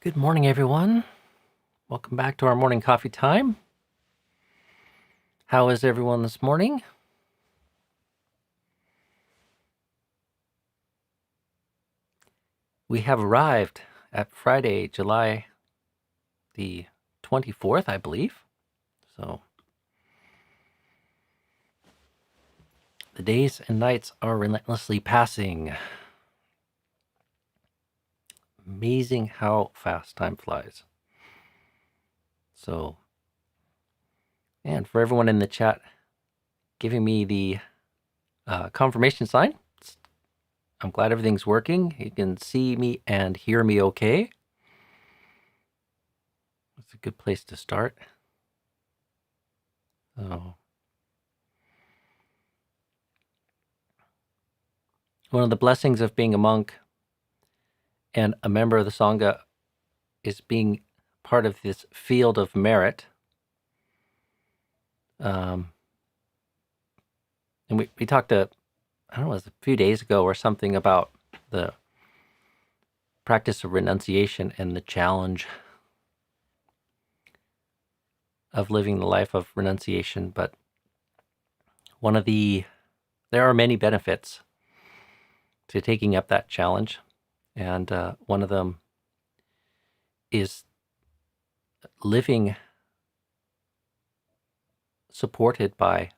Good morning, everyone. Welcome back to our morning coffee time. How is everyone this morning? We have arrived at Friday, July the 24th, I believe. So the days and nights are relentlessly passing. Amazing how fast time flies. So, and for everyone in the chat giving me the confirmation sign, I'm glad everything's working. You can see me and hear me okay. That's a good place to start. So, one of the blessings of being a monk and a member of the Sangha is being part of this field of merit. And we talked I don't know, it was a few days ago or something about the practice of renunciation and the challenge of living the life of renunciation. But there are many benefits to taking up that challenge. And one of them is living supported by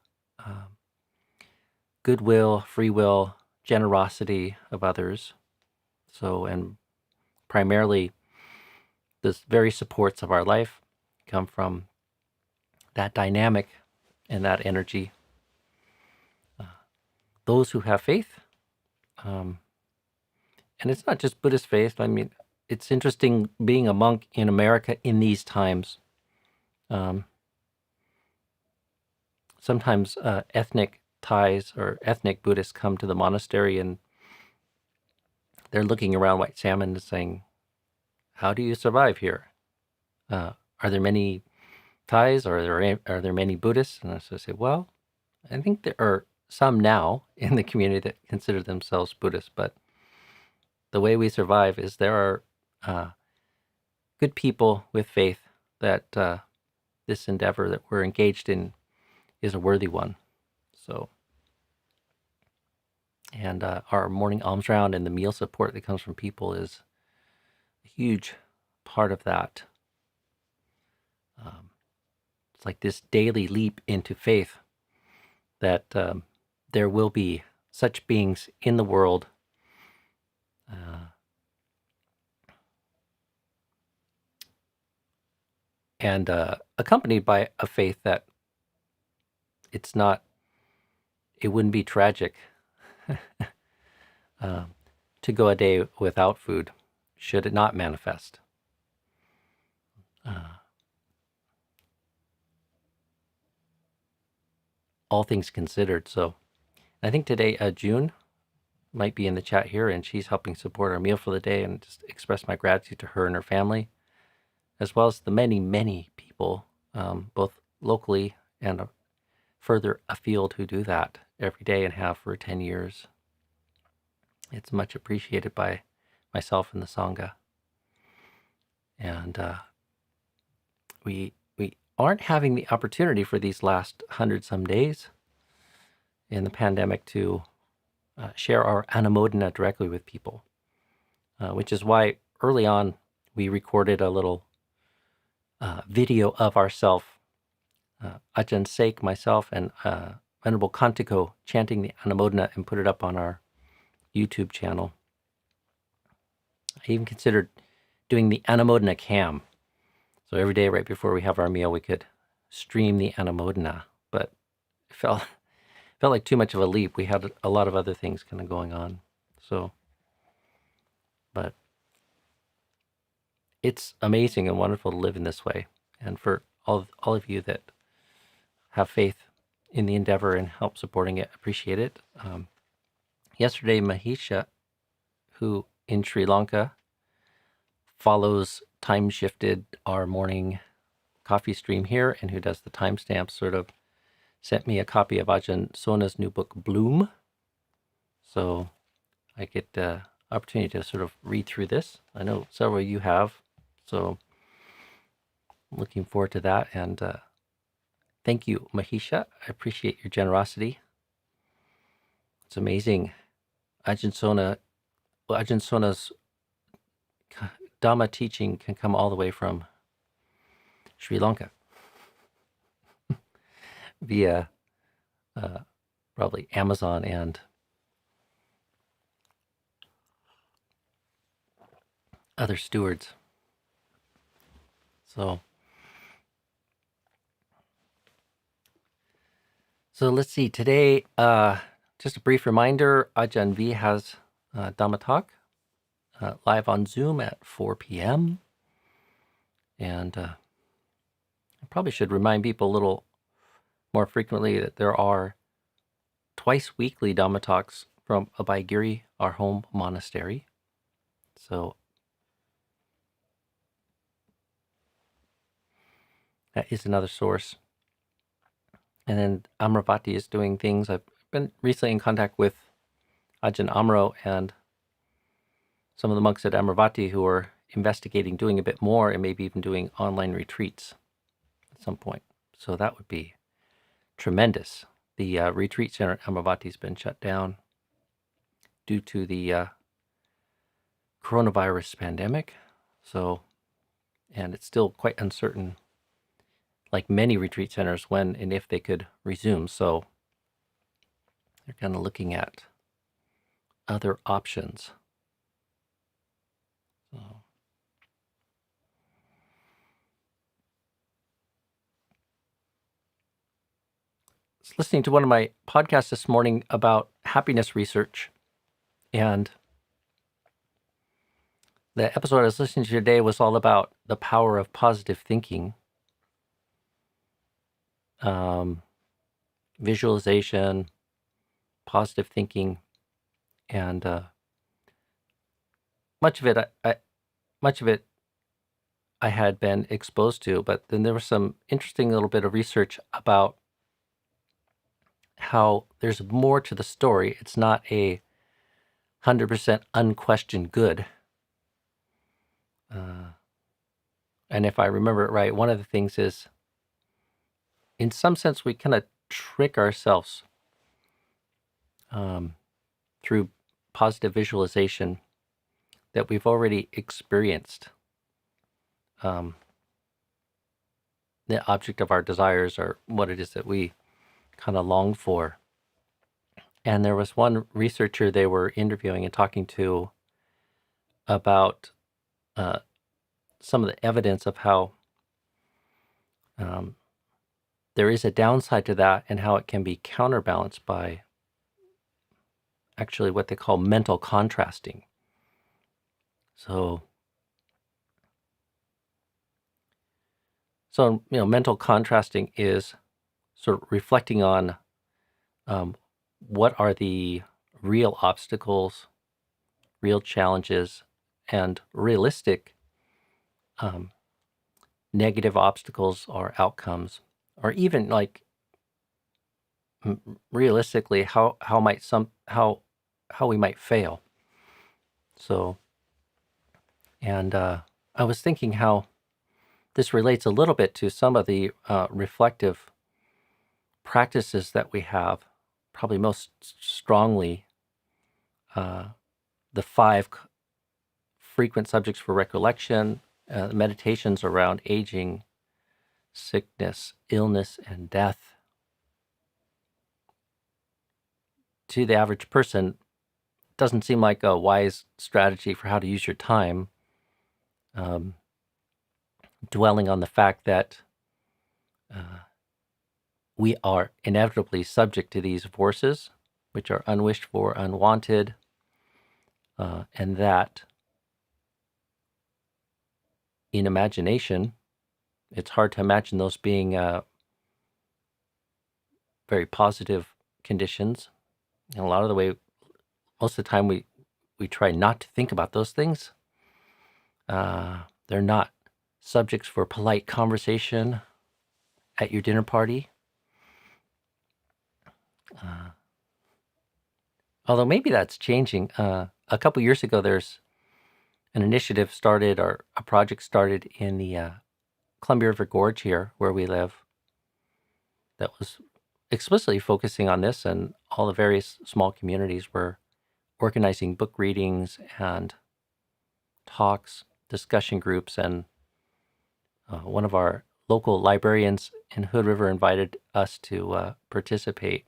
goodwill, free will, generosity of others. So, and primarily the very supports of our life come from that dynamic and that energy. Those who have faith, and it's not just Buddhist faith. I mean, it's interesting being a monk in America in these times. Sometimes ethnic Thais or ethnic Buddhists come to the monastery and they're looking around White Salmon and saying, how do you survive here? Are there many Thais or are there many Buddhists? And I say, well, I think there are some now in the community that consider themselves Buddhists, but the way we survive is there are good people with faith that this endeavor that we're engaged in is a worthy one. So, and our morning alms round and the meal support that comes from people is a huge part of that. It's like this daily leap into faith that there will be such beings in the world and accompanied by a faith that it wouldn't be tragic to go a day without food should it not manifest. All things considered. So I think today June might be in the chat here, and she's helping support our meal for the day, and just express my gratitude to her and her family, as well as the many, many people, both locally and further afield, who do that every day and have for 10 years. It's much appreciated by myself and the Sangha. And we aren't having the opportunity for these last 100-some days in the pandemic to share our anumodana directly with people, which is why early on we recorded a little video of ourselves, Ajahn Sek, myself, and Venerable Kantiko chanting the anumodana, and put it up on our YouTube channel. I even considered doing the anumodana cam. So every day right before we have our meal, we could stream the anumodana, but it felt like too much of a leap. We had a lot of other things kind of going on. So, but it's amazing and wonderful to live in this way. And for all of you that have faith in the endeavor and help supporting it, appreciate it. Yesterday, Mahisha, who in Sri Lanka follows time shifted our morning coffee stream here, and who does the timestamps, sort of sent me a copy of Ajahn Sona's new book, Bloom. So I get the opportunity to sort of read through this. I know several of you have. So looking forward to that. And thank you, Mahisha. I appreciate your generosity. It's amazing. Ajahn Sona's Dhamma teaching can come all the way from Sri Lanka via probably Amazon and other stewards. So let's see. Today, just a brief reminder, Ajahn V has Dhamma Talk live on Zoom at 4 p.m. And I probably should remind people a little more frequently that there are twice weekly Dhamma Talks from Abhayagiri, our home monastery. So that is another source. And then Amravati is doing things. I've been recently in contact with Ajahn Amaro and some of the monks at Amravati who are investigating doing a bit more and maybe even doing online retreats at some point. So that would be tremendous. The retreat center at Amravati has been shut down due to the coronavirus pandemic. So, and it's still quite uncertain, like many retreat centers, when and if they could resume. So they're kind of looking at other options. So. I was listening to one of my podcasts this morning about happiness research, and the episode I was listening to today was all about the power of positive thinking, visualization, positive thinking, and much of it I had been exposed to, but then there was some interesting little bit of research about how there's more to the story. It's not a 100% unquestioned good. And if I remember it right, one of the things is, in some sense, we kind of trick ourselves through positive visualization that we've already experienced the object of our desires, or what it is that we kind of long for. And there was one researcher they were interviewing and talking to about some of the evidence of how there is a downside to that and how it can be counterbalanced by actually what they call mental contrasting. So mental contrasting is sort of reflecting on what are the real obstacles, real challenges, and realistic negative obstacles or outcomes, or even like realistically how we might fail. So, and I was thinking how this relates a little bit to some of the reflective practices that we have, probably most strongly the 5 frequent subjects for recollection, meditations around aging, sickness, illness, and death. To the average person, doesn't seem like a wise strategy for how to use your time, dwelling on the fact that we are inevitably subject to these forces, which are unwished for, unwanted, and that in imagination, it's hard to imagine those being very positive conditions. And a lot of the way, most of the time, we try not to think about those things. They're not subjects for polite conversation at your dinner party. Although maybe that's changing. A couple years ago, there's an initiative started, or a project started in the Columbia River Gorge here, where we live, that was explicitly focusing on this, and all the various small communities were organizing book readings and talks, discussion groups, and one of our local librarians in Hood River invited us to participate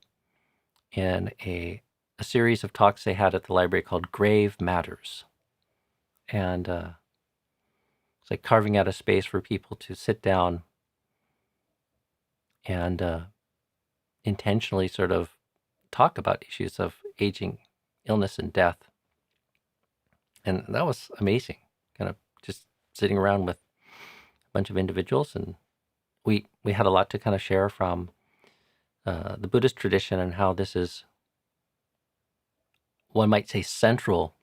in a series of talks they had at the library called Grave Matters. And it's like carving out a space for people to sit down and intentionally sort of talk about issues of aging, illness, and death. And that was amazing, kind of just sitting around with a bunch of individuals. And we had a lot to kind of share from the Buddhist tradition, and how this is, one might say, central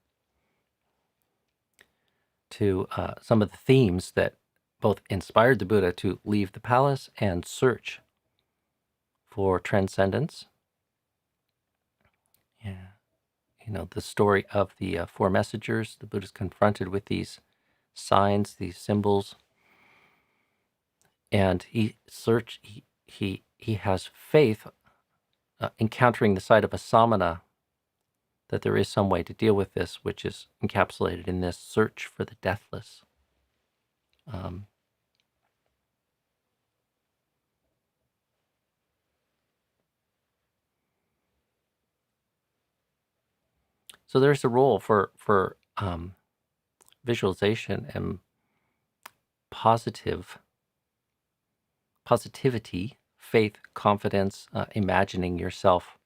to some of the themes that both inspired the Buddha to leave the palace and search for transcendence. Yeah. The story of the four messengers. The Buddha's confronted with these signs, these symbols, and he has faith, encountering the side of a samana, that there is some way to deal with this, which is encapsulated in this search for the deathless. So there's a role for visualization and positivity, faith, confidence, imagining yourself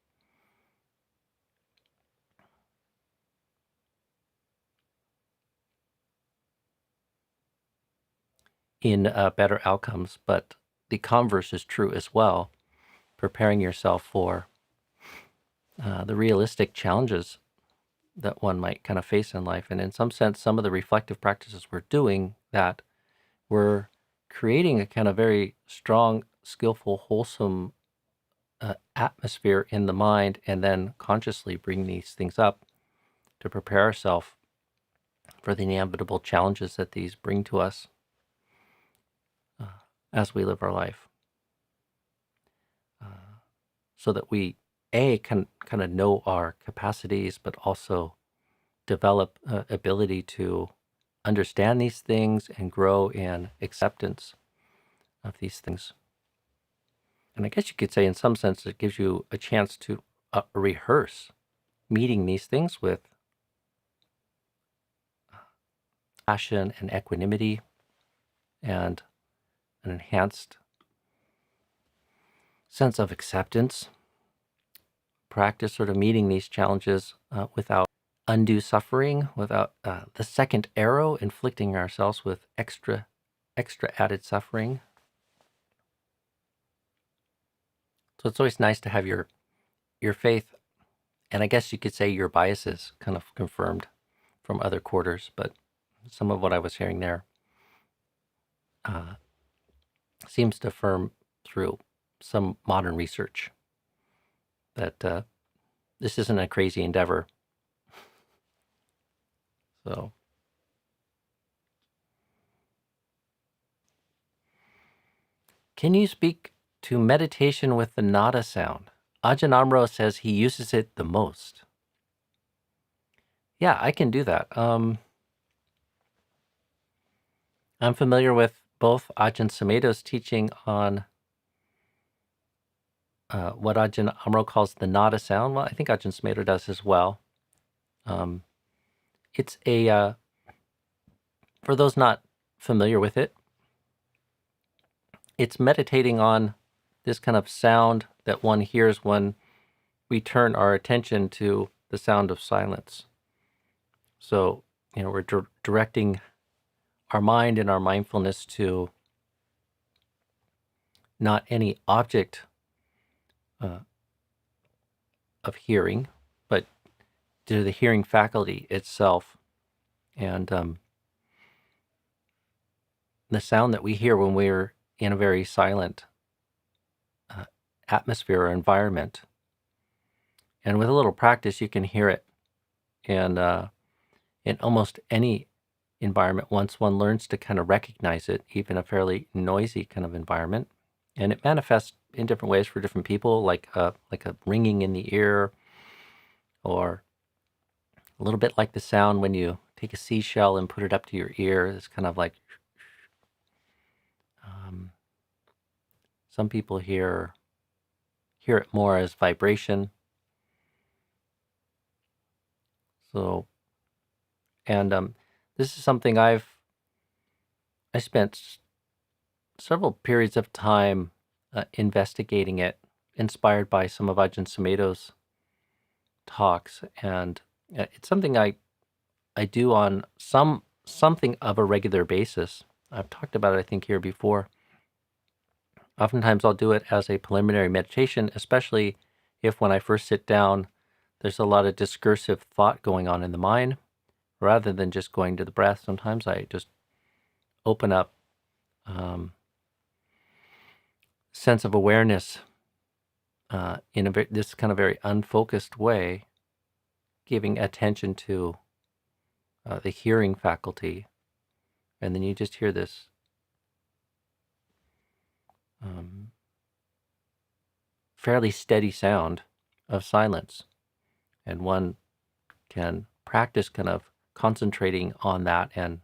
in better outcomes. But the converse is true as well, preparing yourself for the realistic challenges that one might kind of face in life. And in some sense, some of the reflective practices we're doing, that we're creating a kind of very strong, skillful, wholesome atmosphere in the mind, and then consciously bring these things up to prepare ourselves for the inevitable challenges that these bring to us as we live our life. So that we, can kind of know our capacities, but also develop ability to understand these things and grow in acceptance of these things. And I guess you could say, in some sense, it gives you a chance to rehearse meeting these things with passion and equanimity, and an enhanced sense of acceptance. Practice sort of meeting these challenges without undue suffering, without the second arrow inflicting ourselves with extra added suffering. So it's always nice to have your faith, and I guess you could say your biases, kind of confirmed from other quarters. But some of what I was hearing there seems to affirm through some modern research that this isn't a crazy endeavor. So can you speak to meditation with the nada sound? Ajahn Amaro says he uses it the most. Yeah, I can do that. I'm familiar with both Ajahn Sumedho's teaching on what Ajahn Amaro calls the nada sound. Well, I think Ajahn Sumedho does as well. It's a, for those not familiar with it, it's meditating on this kind of sound that one hears when we turn our attention to the sound of silence. So, we're directing our mind and our mindfulness to not any object of hearing, but to the hearing faculty itself. And the sound that we hear when we're in a very silent atmosphere or environment. And with a little practice, you can hear it in almost any environment once one learns to kind of recognize it, even a fairly noisy kind of environment. And it manifests in different ways for different people, like a ringing in the ear, or a little bit like the sound when you take a seashell and put it up to your ear. It's kind of like some people hear it more as vibration. So, and this is something I spent several periods of time investigating it, inspired by some of Ajahn Sumedho's talks, and it's something I do on something of a regular basis. I've talked about it, I think, here before. Oftentimes I'll do it as a preliminary meditation, especially if when I first sit down, there's a lot of discursive thought going on in the mind. Rather than just going to the breath, sometimes I just open up sense of awareness in this kind of very unfocused way, giving attention to the hearing faculty. And then you just hear this fairly steady sound of silence. And one can practice kind of concentrating on that and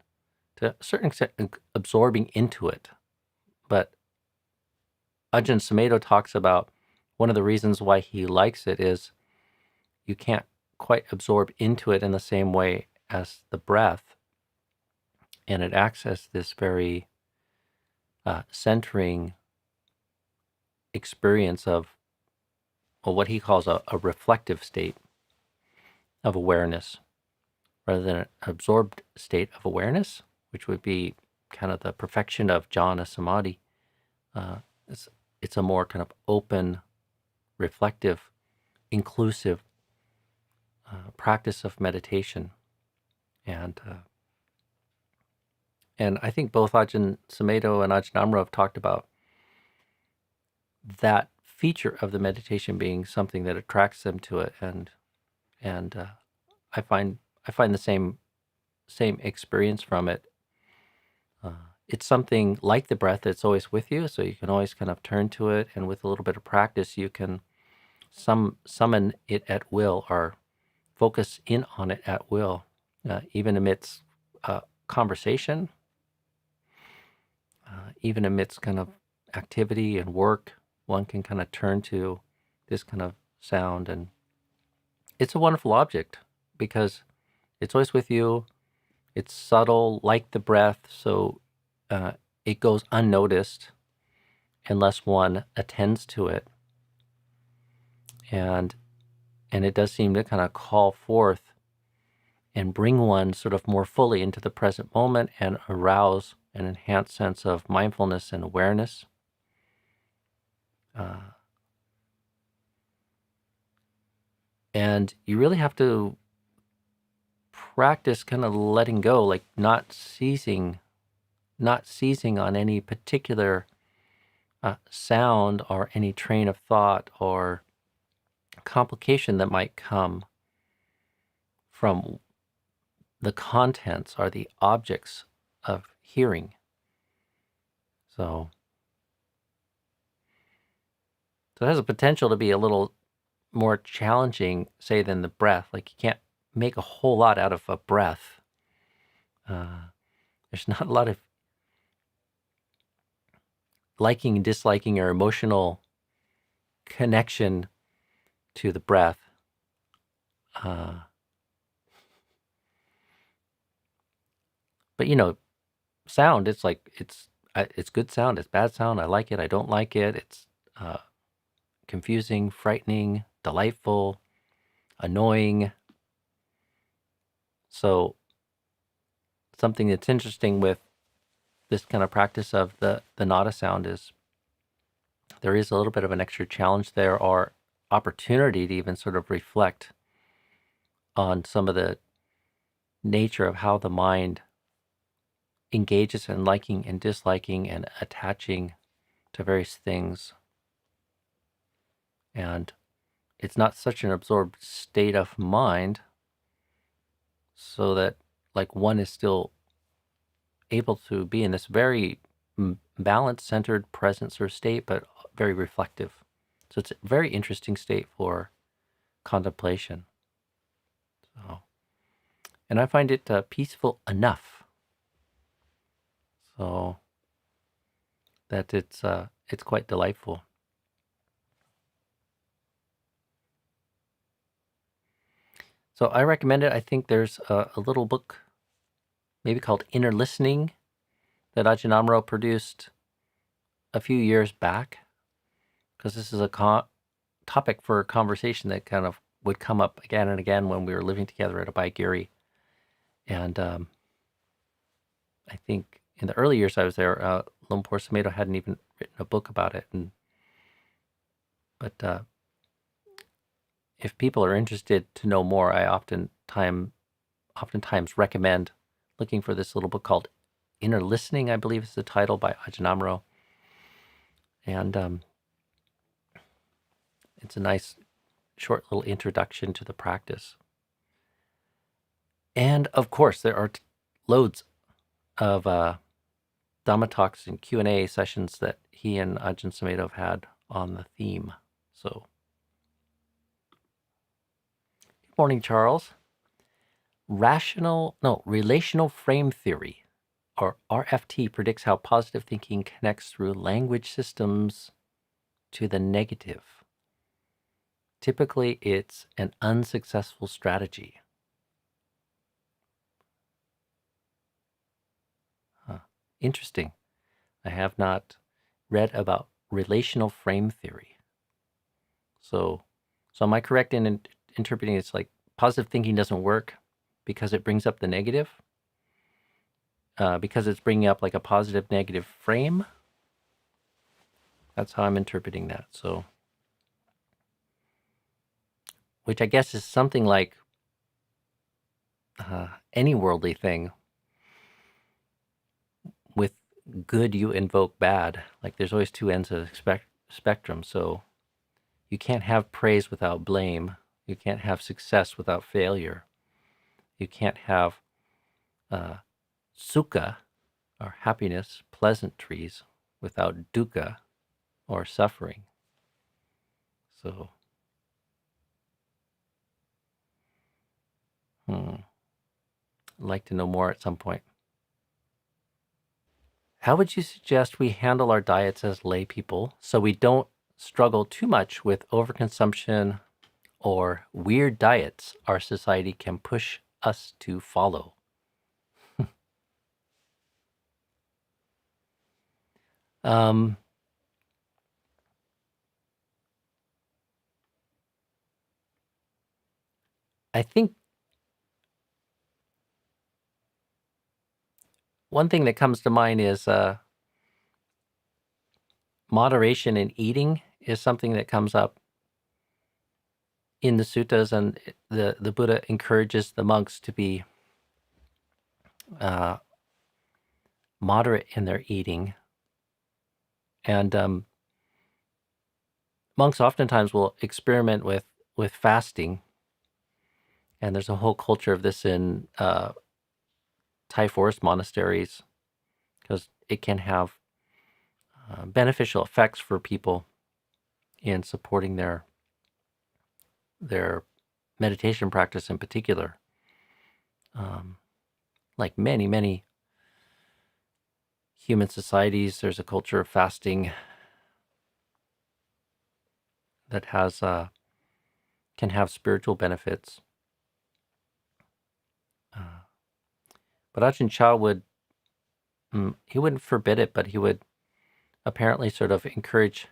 to a certain extent absorbing into it. But Ajahn Sumedho talks about one of the reasons why he likes it is you can't quite absorb into it in the same way as the breath. And it acts as this very centering experience of what he calls a reflective state of awareness, rather than an absorbed state of awareness, which would be kind of the perfection of jhana samadhi. It's a more kind of open, reflective, inclusive practice of meditation. And I think both Ajahn Sumedho and Ajahn Amaro have talked about that feature of the meditation being something that attracts them to it, and I find the same experience from it. It's something like the breath that's always with you, so you can always kind of turn to it, and with a little bit of practice, you can summon it at will, or focus in on it at will, even amidst conversation, even amidst kind of activity and work. One can kind of turn to this kind of sound, and it's a wonderful object because it's always with you. It's subtle, like the breath, so it goes unnoticed unless one attends to it. And it does seem to kind of call forth and bring one sort of more fully into the present moment and arouse an enhanced sense of mindfulness and awareness. And you really have to practice kind of letting go, like not seizing on any particular sound or any train of thought or complication that might come from the contents or the objects of hearing. So it has a potential to be a little more challenging, say, than the breath. Like, you can't make a whole lot out of a breath. There's not a lot of liking and disliking or emotional connection to the breath. But sound, it's like it's good sound, it's bad sound. I like it, I don't like it. It's confusing, frightening, delightful, annoying. So something that's interesting with this kind of practice of the nada sound is there is a little bit of an extra challenge there, or opportunity to even sort of reflect on some of the nature of how the mind engages in liking and disliking and attaching to various things. And it's not such an absorbed state of mind, so that like one is still able to be in this very balanced, centered, present sort of state, but very reflective. So it's a very interesting state for contemplation. So, and I find it peaceful enough, so that it's quite delightful. So I recommend it. I think there's a little book, maybe called Inner Listening, that Ajahn Amaro produced a few years back, because this is a topic for conversation that kind of would come up again and again when we were living together at Abaigiri. And I think in the early years I was there, Lumpur Sumedho hadn't even written a book about it. But if people are interested to know more, I oftentimes recommend looking for this little book called Inner Listening, I believe is the title, by Ajahn Amaro. And it's a nice short little introduction to the practice. And of course, there are loads of Dhamma talks and Q&A sessions that he and Ajahn Sumedho have had on the theme. So, good morning, Charles. Relational Frame Theory, or RFT, predicts how positive thinking connects through language systems to the negative. Typically, it's an unsuccessful strategy. Interesting. I have not read about relational frame theory. So am I correct in interpreting it's like positive thinking doesn't work because it brings up the negative? Because it's bringing up like a positive negative frame? That's how I'm interpreting that. So, which I guess is something like any worldly thing. With good, you invoke bad. Like there's always two ends of the spectrum. So you can't have praise without blame. You can't have success without failure. You can't have sukha, or happiness, pleasantries, without dukkha, or suffering. So, I'd like to know more at some point. How would you suggest we handle our diets as lay people so we don't struggle too much with overconsumption or weird diets our society can push us to follow? I think one thing that comes to mind is moderation in eating is something that comes up in the suttas, and the Buddha encourages the monks to be moderate in their eating. And monks oftentimes will experiment with fasting, and there's a whole culture of this in Thai forest monasteries, because it can have beneficial effects for people in supporting their meditation practice in particular. Like many human societies, there's a culture of fasting that has can have spiritual benefits. But Ajahn Chah he wouldn't forbid it, but he would apparently sort of encourage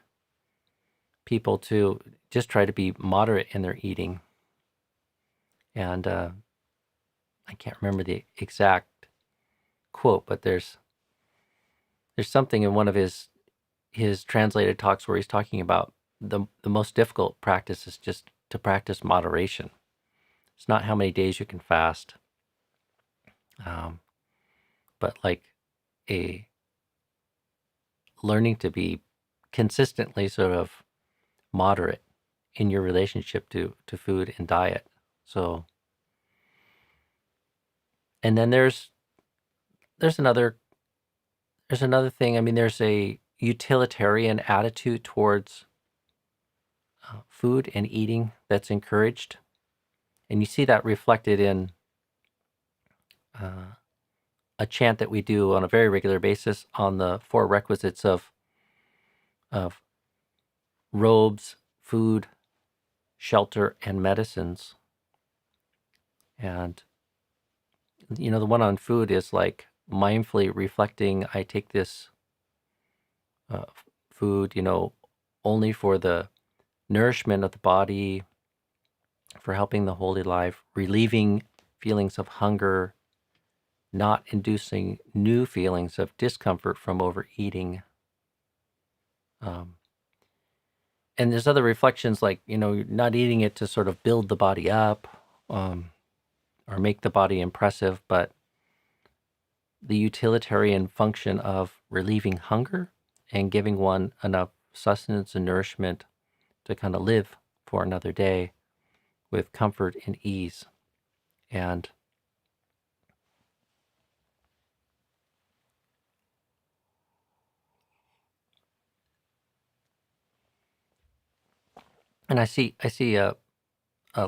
people to just try to be moderate in their eating. And I can't remember the exact quote, but there's something in one of his translated talks where he's talking about the most difficult practice is just to practice moderation. It's not how many days you can fast, but like a learning to be consistently sort of moderate in your relationship to food and diet. So, and then there's another there's another thing. I mean, there's a utilitarian attitude towards food and eating that's encouraged. And you see that reflected in a chant that we do on a very regular basis on the four requisites of robes, food, shelter, and medicines. And, the one on food is like mindfully reflecting, I take this food, only for the nourishment of the body, for helping the holy life, relieving feelings of hunger, not inducing new feelings of discomfort from overeating. And there's other reflections like, not eating it to sort of build the body up or make the body impressive, but the utilitarian function of relieving hunger and giving one enough sustenance and nourishment to kind of live for another day with comfort and ease. And I see a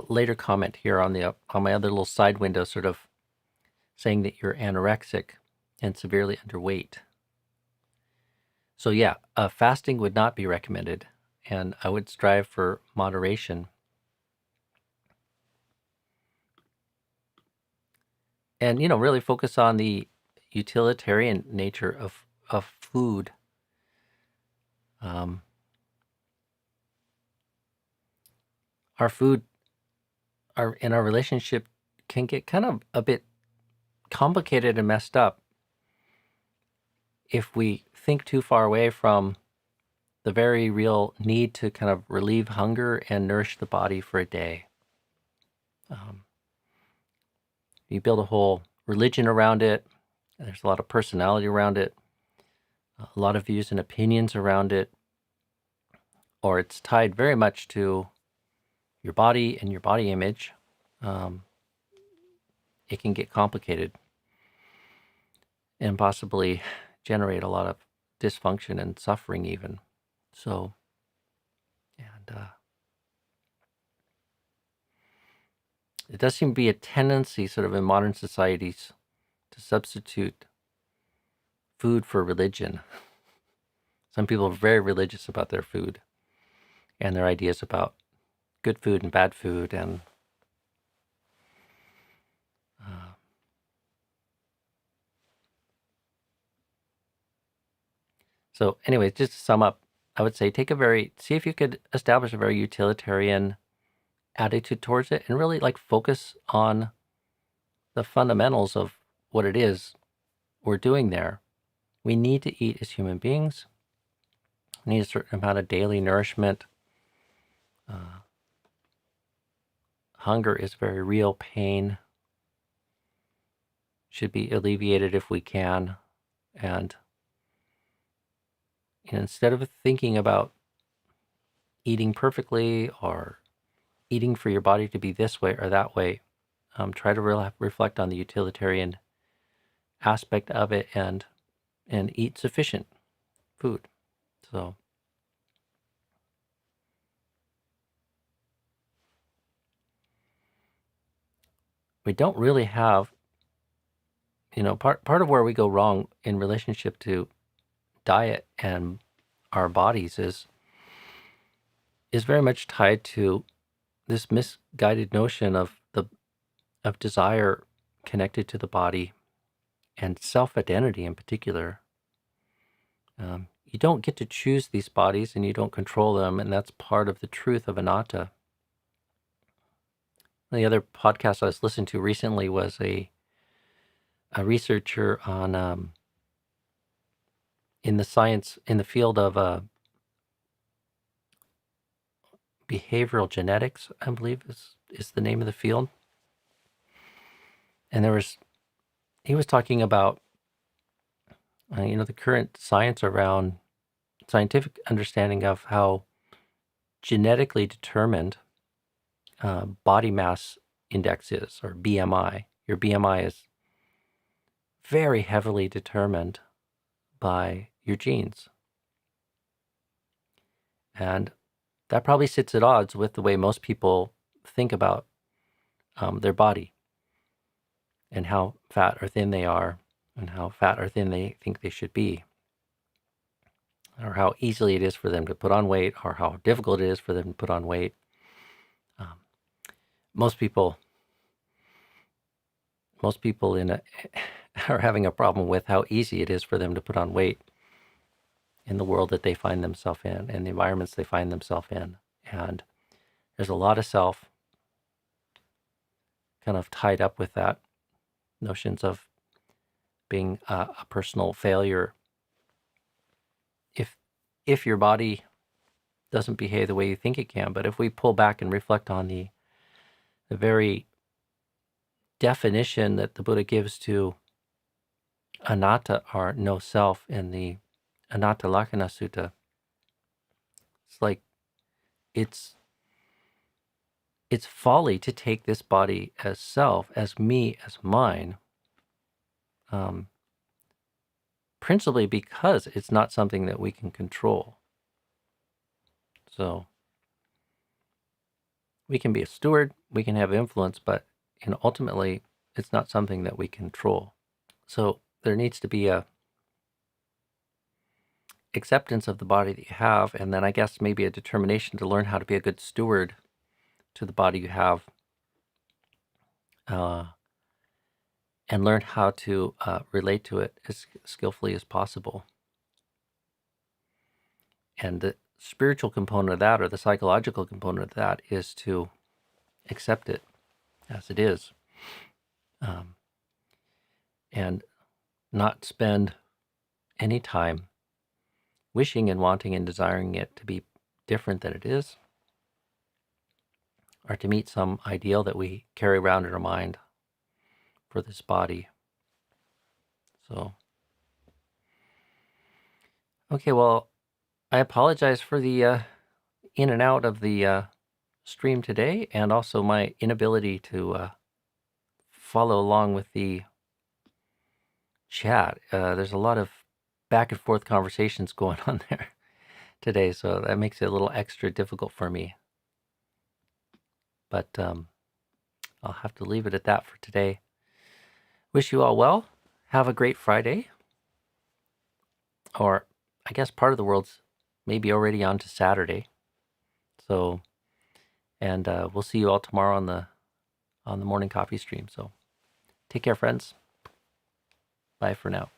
later comment here on my other little side window, sort of saying that you're anorexic and severely underweight. So yeah, fasting would not be recommended, and I would strive for moderation. And really focus on the utilitarian nature of food. Our food, our relationship can get kind of a bit complicated and messed up if we think too far away from the very real need to kind of relieve hunger and nourish the body for a day. You build a whole religion around it. There's a lot of personality around it, a lot of views and opinions around it, or it's tied very much to your body and your body image. It can get complicated and possibly generate a lot of dysfunction and suffering even. So, and it does seem to be a tendency sort of in modern societies to substitute food for religion. Some people are very religious about their food and their ideas about good food and bad food. And so anyways, just to sum up, I would say see if you could establish a very utilitarian attitude towards it and really like focus on the fundamentals of what it is we're doing there. We need to eat as human beings. We need a certain amount of daily nourishment. Hunger is very real pain. Should be alleviated if we can. And instead of thinking about eating perfectly or eating for your body to be this way or that way, try to reflect on the utilitarian aspect of it and eat sufficient food. So we don't really have, part of where we go wrong in relationship to diet and our bodies is very much tied to this misguided notion of desire connected to the body and self-identity in particular. You don't get to choose these bodies and you don't control them, and that's part of the truth of anatta. The other podcast I was listening to recently was a researcher on in the field of behavioral genetics, I believe is the name of the field. And he was talking about the current science around scientific understanding of how genetically determined body mass index is, or BMI. Your BMI is very heavily determined by your genes. And that probably sits at odds with the way most people think about their body and how fat or thin they are and how fat or thin they think they should be, or how easily it is for them to put on weight or how difficult it is for them to put on weight. Most people are having a problem with how easy it is for them to put on weight in the world that they find themselves in and the environments they find themselves in. And there's a lot of self kind of tied up with that, notions of being a personal failure if your body doesn't behave the way you think it can. But if we pull back and reflect on the very definition that the Buddha gives to anatta, or no self, in the Anatta Lakkhana Sutta, it's like it's folly to take this body as self, as me, as mine, principally because it's not something that we can control. So we can be a steward, we can have influence, but ultimately it's not something that we control. So there needs to be a acceptance of the body that you have, and then I guess maybe a determination to learn how to be a good steward to the body you have, and learn how to relate to it as skillfully as possible. And the spiritual component of that, or the psychological component of that, is to accept it as it is, and not spend any time wishing and wanting and desiring it to be different than it is, or to meet some ideal that we carry around in our mind for this body. So, okay, well, I apologize for the in and out of the stream today, and also my inability to follow along with the chat. There's a lot of back and forth conversations going on there today, so that makes it a little extra difficult for me. But I'll have to leave it at that for today. Wish you all well. Have a great Friday. Or I guess part of the world's maybe already on to Saturday. So, and we'll see you all tomorrow on the morning coffee stream. So take care, friends. Bye for now.